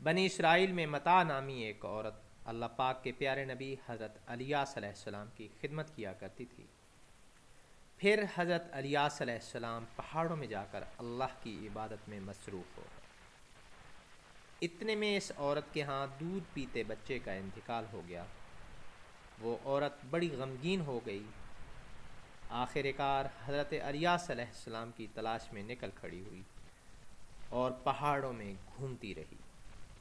بنی اسرائیل میں متا نامی ایک عورت اللہ پاک کے پیارے نبی حضرت الیاس علیہ السلام کی خدمت کیا کرتی تھی۔ پھر حضرت الیاس علیہ السلام پہاڑوں میں جا کر اللہ کی عبادت میں مصروف ہو گئے۔ اتنے میں اس عورت کے ہاں دودھ پیتے بچے کا انتقال ہو گیا۔ وہ عورت بڑی غمگین ہو گئی۔ آخر کار حضرت الیاس علیہ السلام کی تلاش میں نکل کھڑی ہوئی اور پہاڑوں میں گھومتی رہی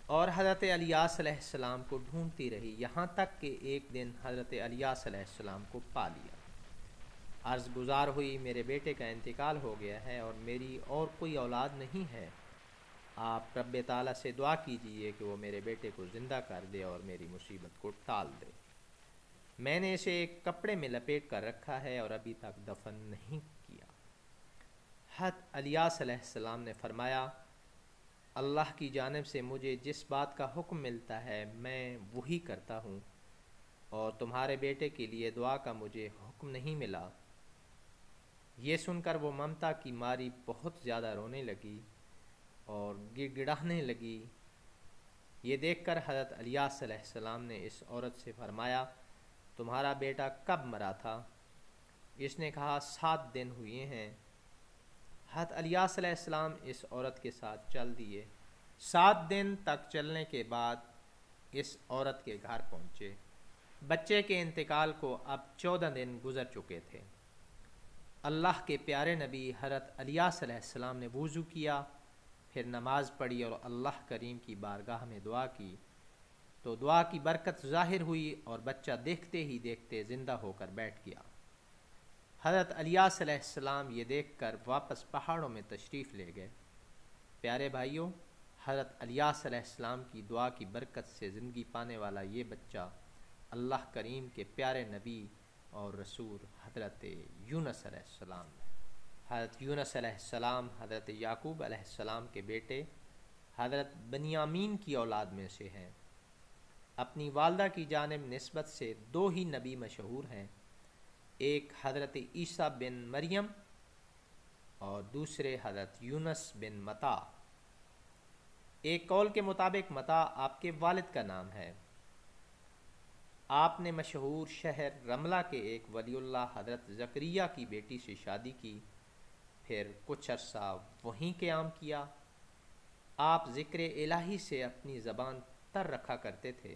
اور حضرت الیاس علیہ السلام کو ڈھونڈتی رہی، یہاں تک کہ ایک دن حضرت الیاس علیہ السلام کو پا لیا۔ عرض گزار ہوئی، میرے بیٹے کا انتقال ہو گیا ہے اور میری اور کوئی اولاد نہیں ہے، آپ رب تعالیٰ سے دعا کیجئے کہ وہ میرے بیٹے کو زندہ کر دے اور میری مصیبت کو ٹال دے۔ میں نے اسے ایک کپڑے میں لپیٹ کر رکھا ہے اور ابھی تک دفن نہیں کیا۔ حضرت الیاس علیہ السلام نے فرمایا، اللہ کی جانب سے مجھے جس بات کا حکم ملتا ہے میں وہی کرتا ہوں، اور تمہارے بیٹے کے لیے دعا کا مجھے حکم نہیں ملا۔ یہ سن کر وہ ممتا کی ماری بہت زیادہ رونے لگی اور گڑ گڑانے لگی۔ یہ دیکھ کر حضرت الیاس علیہ السلام نے اس عورت سے فرمایا، تمہارا بیٹا کب مرا تھا؟ اس نے کہا 7 دن ہوئے ہیں۔ حضرت الیاس علیہ السلام اس عورت کے ساتھ چل دیے۔ 7 دن تک چلنے کے بعد اس عورت کے گھر پہنچے۔ بچے کے انتقال کو اب 14 دن گزر چکے تھے۔ اللہ کے پیارے نبی حضرت الیاس علیہ السلام نے وضو کیا، پھر نماز پڑھی اور اللہ کریم کی بارگاہ میں دعا کی تو دعا کی برکت ظاہر ہوئی اور بچہ دیکھتے ہی دیکھتے زندہ ہو کر بیٹھ گیا۔ حضرت الیاس علیہ السلام یہ دیکھ کر واپس پہاڑوں میں تشریف لے گئے۔ پیارے بھائیوں، حضرت الیاس علیہ السلام کی دعا کی برکت سے زندگی پانے والا یہ بچہ اللہ کریم کے پیارے نبی اور رسول حضرت یونس علیہ السلام ہے۔ حضرت یونس علیہ السلام حضرت یعقوب علیہ السلام کے بیٹے حضرت بنیامین کی اولاد میں سے ہیں۔ اپنی والدہ کی جانب نسبت سے 2 ہی نبی مشہور ہیں، ایک حضرت عیسیٰ بن مریم اور دوسرے حضرت یونس بن متا۔ ایک قول کے مطابق متا آپ کے والد کا نام ہے۔ آپ نے مشہور شہر رملہ کے ایک ولی اللہ حضرت زکریا کی بیٹی سے شادی کی، پھر کچھ عرصہ وہیں قیام کیا۔ آپ ذکر الہی سے اپنی زبان تر رکھا کرتے تھے۔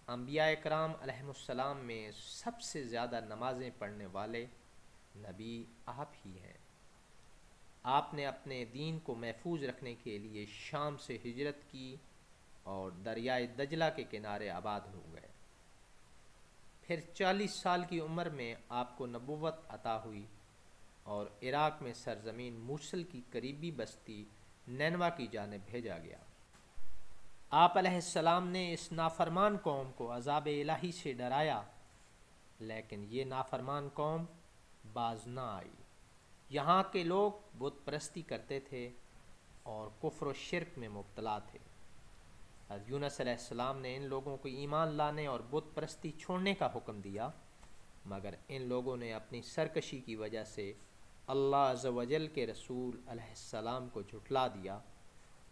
انبیاء کرام علیہ السلام میں سب سے زیادہ نمازیں پڑھنے والے نبی آپ ہی ہیں۔ آپ نے اپنے دین کو محفوظ رکھنے کے لیے شام سے ہجرت کی اور دریائے دجلہ کے کنارے آباد ہو گئے۔ پھر 40 سال کی عمر میں آپ کو نبوت عطا ہوئی اور عراق میں سرزمین موصل کی قریبی بستی نینوا کی جانب بھیجا گیا۔ آپ علیہ السلام نے اس نافرمان قوم کو عذاب الہی سے ڈرایا، لیکن یہ نافرمان قوم باز نہ آئی۔ یہاں کے لوگ بت پرستی کرتے تھے اور کفر و شرک میں مبتلا تھے۔ حضرت یونس علیہ السلام نے ان لوگوں کو ایمان لانے اور بت پرستی چھوڑنے کا حکم دیا، مگر ان لوگوں نے اپنی سرکشی کی وجہ سے اللہ عز و جل کے رسول علیہ السلام کو جھٹلا دیا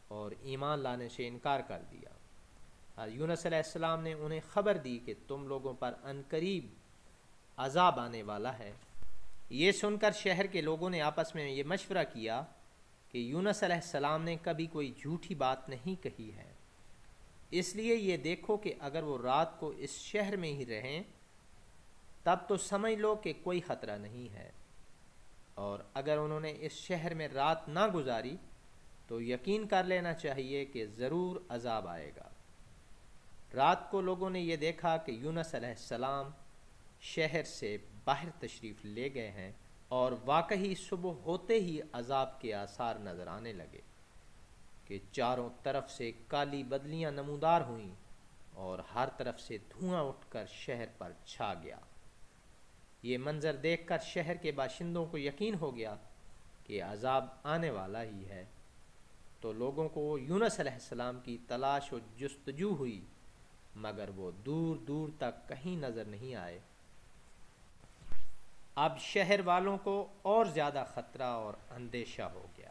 اور ایمان لانے سے انکار کر دیا۔ حضرت یونس علیہ السلام نے انہیں خبر دی کہ تم لوگوں پر عنقریب عذاب آنے والا ہے۔ یہ سن کر شہر کے لوگوں نے آپس میں یہ مشورہ کیا کہ یونس علیہ السلام نے کبھی کوئی جھوٹی بات نہیں کہی ہے، اس لیے یہ دیکھو کہ اگر وہ رات کو اس شہر میں ہی رہیں تب تو سمجھ لو کہ کوئی خطرہ نہیں ہے، اور اگر انہوں نے اس شہر میں رات نہ گزاری تو یقین کر لینا چاہیے کہ ضرور عذاب آئے گا۔ رات کو لوگوں نے یہ دیکھا کہ یونس علیہ السلام شہر سے باہر تشریف لے گئے ہیں، اور واقعی صبح ہوتے ہی عذاب کے آثار نظر آنے لگے کہ چاروں طرف سے کالی بدلیاں نمودار ہوئیں اور ہر طرف سے دھواں اٹھ کر شہر پر چھا گیا۔ یہ منظر دیکھ کر شہر کے باشندوں کو یقین ہو گیا کہ عذاب آنے والا ہی ہے، تو لوگوں کو یونس علیہ السلام کی تلاش و جستجو ہوئی، مگر وہ دور دور تک کہیں نظر نہیں آئے۔ اب شہر والوں کو اور زیادہ خطرہ اور اندیشہ ہو گیا۔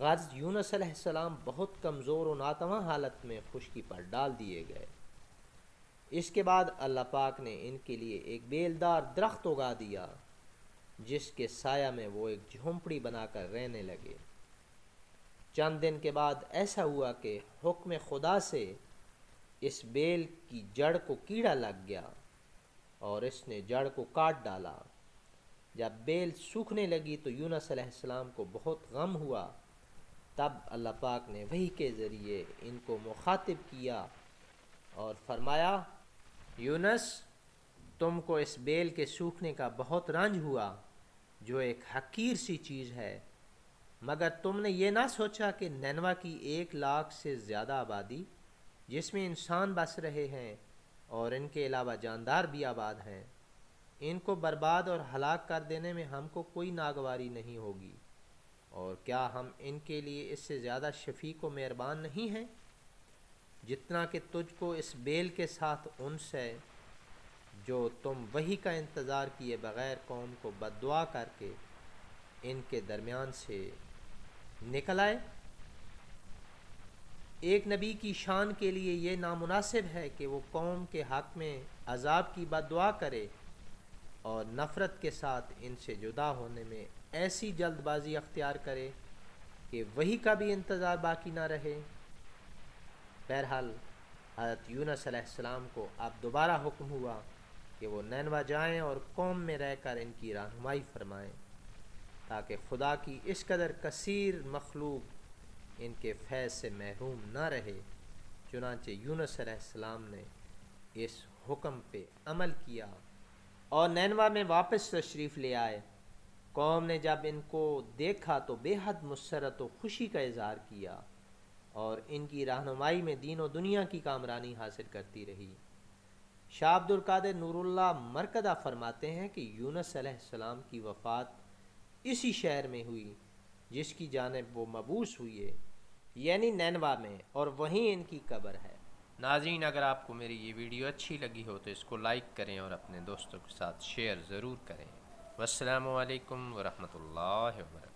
غرض یونس علیہ السلام بہت کمزور و ناتواں حالت میں خشکی پر ڈال دیے گئے۔ اس کے بعد اللہ پاک نے ان کے لیے ایک بیلدار درخت اگا دیا جس کے سایہ میں وہ ایک جھونپڑی بنا کر رہنے لگے۔ چند دن کے بعد ایسا ہوا کہ حکم خدا سے اس بیل کی جڑ کو کیڑا لگ گیا اور اس نے جڑ کو کاٹ ڈالا۔ جب بیل سوکھنے لگی تو یونس علیہ السلام کو بہت غم ہوا۔ تب اللہ پاک نے وحی کے ذریعے ان کو مخاطب کیا اور فرمایا، یونس، تم کو اس بیل کے سوکھنے کا بہت رنج ہوا جو ایک حقیر سی چیز ہے، مگر تم نے یہ نہ سوچا کہ نینوا کی 1,00,000 سے زیادہ آبادی جس میں انسان بس رہے ہیں اور ان کے علاوہ جاندار بھی آباد ہیں، ان کو برباد اور ہلاک کر دینے میں ہم کو کوئی ناگواری نہیں ہوگی، اور کیا ہم ان کے لیے اس سے زیادہ شفیق و مہربان نہیں ہیں؟ جتنا کہ تجھ کو اس بیل کے ساتھ انس ہے جو تم وحی کا انتظار کیے بغیر قوم کو بد دعا کر کے ان کے درمیان سے نکل آئے۔ ایک نبی کی شان کے لیے یہ نامناسب ہے کہ وہ قوم کے حق میں عذاب کی بد دعا کرے اور نفرت کے ساتھ ان سے جدا ہونے میں ایسی جلد بازی اختیار کرے کہ وحی کا بھی انتظار باقی نہ رہے۔ بہرحال حضرت یونس علیہ السلام کو اب دوبارہ حکم ہوا کہ وہ نینوا جائیں اور قوم میں رہ کر ان کی رہنمائی فرمائیں تاکہ خدا کی اس قدر کثیر مخلوق ان کے فیض سے محروم نہ رہے۔ چنانچہ یونس علیہ السلام نے اس حکم پہ عمل کیا اور نینوا میں واپس تشریف لے آئے۔ قوم نے جب ان کو دیکھا تو بے حد مسرت و خوشی کا اظہار کیا اور ان کی رہنمائی میں دین و دنیا کی کامرانی حاصل کرتی رہی۔ شاہ عبد القادر نور اللہ مرکدہ فرماتے ہیں کہ یونس علیہ السلام کی وفات اسی شہر میں ہوئی جس کی جانب وہ مبعوث ہوئے، یعنی نینوا میں، اور وہیں ان کی قبر ہے۔ ناظرین، اگر آپ کو میری یہ ویڈیو اچھی لگی ہو تو اس کو لائک کریں اور اپنے دوستوں کے ساتھ شیئر ضرور کریں۔ والسلام علیکم ورحمۃ اللہ وبرکاتہ۔